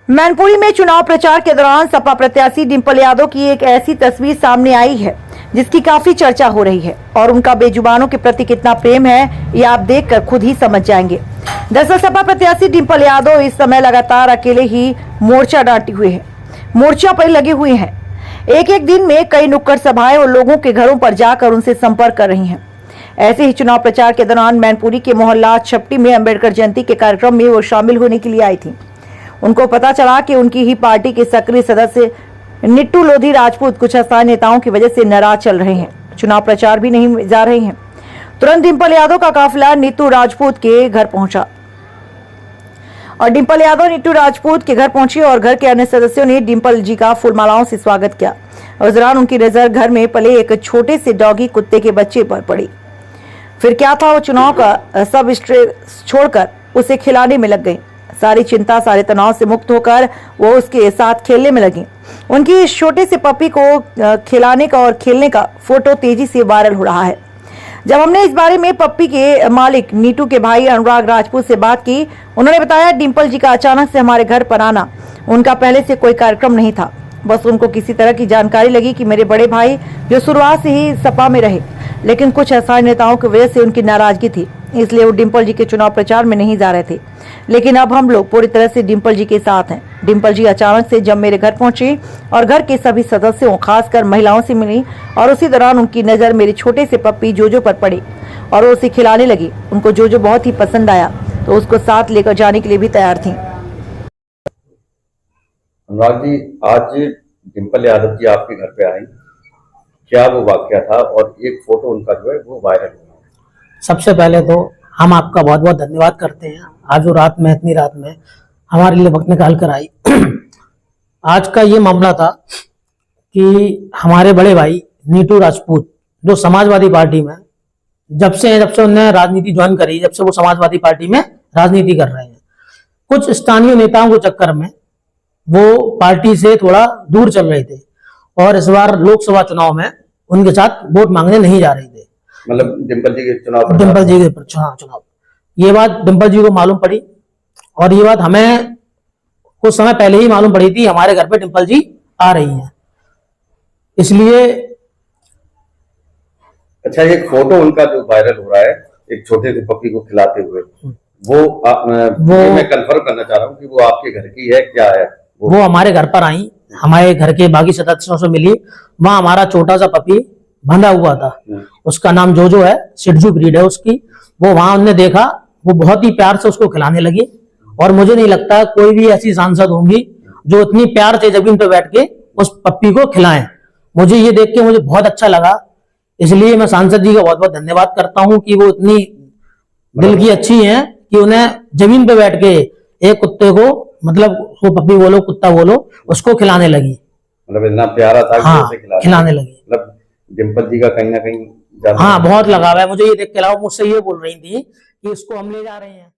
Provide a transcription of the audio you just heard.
मैनपुरी में चुनाव प्रचार के दौरान सपा प्रत्याशी डिंपल यादव की एक ऐसी तस्वीर सामने आई है जिसकी काफी चर्चा हो रही है और उनका बेजुबानों के प्रति कितना प्रेम है ये आप देखकर खुद ही समझ जाएंगे। दरअसल सपा प्रत्याशी डिंपल यादव इस समय लगातार अकेले ही मोर्चा डांटे हुए हैं, मोर्चा पर लगे हुए हैं। एक एक दिन में कई नुक्कड़ सभाएं और लोगों के घरों पर जाकर उनसे संपर्क कर रही हैं। ऐसे ही चुनाव प्रचार के दौरान मैनपुरी के मोहल्ला छपटी में अम्बेडकर जयंती के कार्यक्रम में वो शामिल होने के लिए आई थी। उनको पता चला कि उनकी ही पार्टी के सक्रिय सदस्य नीतू लोधी राजपूत कुछ स्थानीय नेताओं की वजह से नाराज चल रहे हैं, चुनाव प्रचार भी नहीं जा रहे हैं। तुरंत डिंपल यादव का काफिला नीतू राजपूत के घर पहुंचा और डिंपल यादव नीतू राजपूत के घर पहुंची और घर के अन्य सदस्यों ने डिंपल जी का फूलमालाओं से स्वागत किया। उस दौरान उनकी नजर घर में पले एक छोटे से डॉगी कुत्ते के बच्चे पर पड़ी। फिर क्या था, वो चुनाव का सब स्ट्रेस छोड़कर उसे खिलाने में लग गई। सारी चिंता, सारे तनाव से मुक्त होकर वो उसके साथ खेलने में लगी। उनकी इस छोटे से पपी को खिलाने का और खेलने का फोटो तेजी से वायरल हो रहा है। जब हमने इस बारे में पप्पी के मालिक नीतू के भाई अनुराग राजपूत से बात की, उन्होंने बताया डिंपल जी का अचानक से हमारे घर पर आना उनका पहले से कोई कार्यक्रम नहीं था। बस उनको किसी तरह की जानकारी लगी कि मेरे बड़े भाई जो शुरुआत से ही सपा में रहे, लेकिन कुछ अस्थायी नेताओं की वजह से उनकी नाराजगी थी, इसलिए वो डिंपल जी के चुनाव प्रचार में नहीं जा रहे थे। लेकिन अब हम लोग पूरी तरह से डिंपल जी के साथ हैं। डिंपल जी अचानक से जब मेरे घर पहुंची और घर के सभी सदस्यों खासकर महिलाओं से मिली और उसी दौरान उनकी नजर मेरे छोटे से पप्पी जोजो पर पड़ी और वो उसे खिलाने लगी। उनको जोजो बहुत ही पसंद आया तो उसको साथ लेकर जाने के लिए भी तैयार थी। अनुराग जी, आज डिंपल यादव जी आपके घर पे आई, क्या वो वाकया था? और एक फोटो उनका जो है वो वायरल हुआ। सबसे पहले तो हम आपका बहुत बहुत धन्यवाद करते हैं, आज वो रात में, इतनी रात में हमारे लिए वक्त निकाल कर आई। आज का ये मामला था कि हमारे बड़े भाई नीतू राजपूत जो समाजवादी पार्टी में जब से उन्होंने राजनीति ज्वाइन करी, जब से वो समाजवादी पार्टी में राजनीति कर रहे हैं, कुछ स्थानीय नेताओं के चक्कर में वो पार्टी से थोड़ा दूर चल रहे थे और इस बार लोकसभा चुनाव में उनके साथ वोट मांगने नहीं जा रहे थे। मतलब डिंपल जी के चुनाव, डिंपल जी के चुनाव ये बात डिंपल जी को मालूम पड़ी और ये बात हमें कुछ समय पहले ही मालूम पड़ी थी, हमारे घर पे डिंपल जी आ रही हैं, इसलिए। अच्छा, एक फोटो उनका जो वायरल हो रहा है एक छोटे से पपी को खिलाते हुए, वो मैं कंफर्म करना चाह रहा हूँ कि वो आपके घर की है, क्या है? वो हमारे घर पर आई, हमारे घर के बाकी सदस्यों से मिली। वहां हमारा छोटा सा पपी बंधा हुआ था, उसका नाम जोजो है, सिडजू ब्रीड है उसकी। वो वहां उन्होंने देखा, वो बहुत ही प्यार से उसको खिलाने लगी और मुझे नहीं लगता कोई भी ऐसी सांसद होंगी जो इतनी प्यार से जमीन पर बैठ के उस पप्पी को खिलाएं। मुझे ये देख के मुझे बहुत अच्छा लगा, इसलिए मैं सांसद जी का बहुत बहुत धन्यवाद करता हूं कि वो इतनी दिल की अच्छी हैं कि उन्हें जमीन पे बैठ के एक कुत्ते को, मतलब वो पप्पी बोलो कुत्ता बोलो, उसको खिलाने लगी। मतलब इतना प्यारा था कि हाँ, उसे खिलाने लगी। मतलब डिंपल जी का कहीं ना कहीं हाँ, बहुत लगाव है। मुझे ये देख के अलावा मुझसे ये बोल रही थी कि इसको हम ले जा रहे हैं।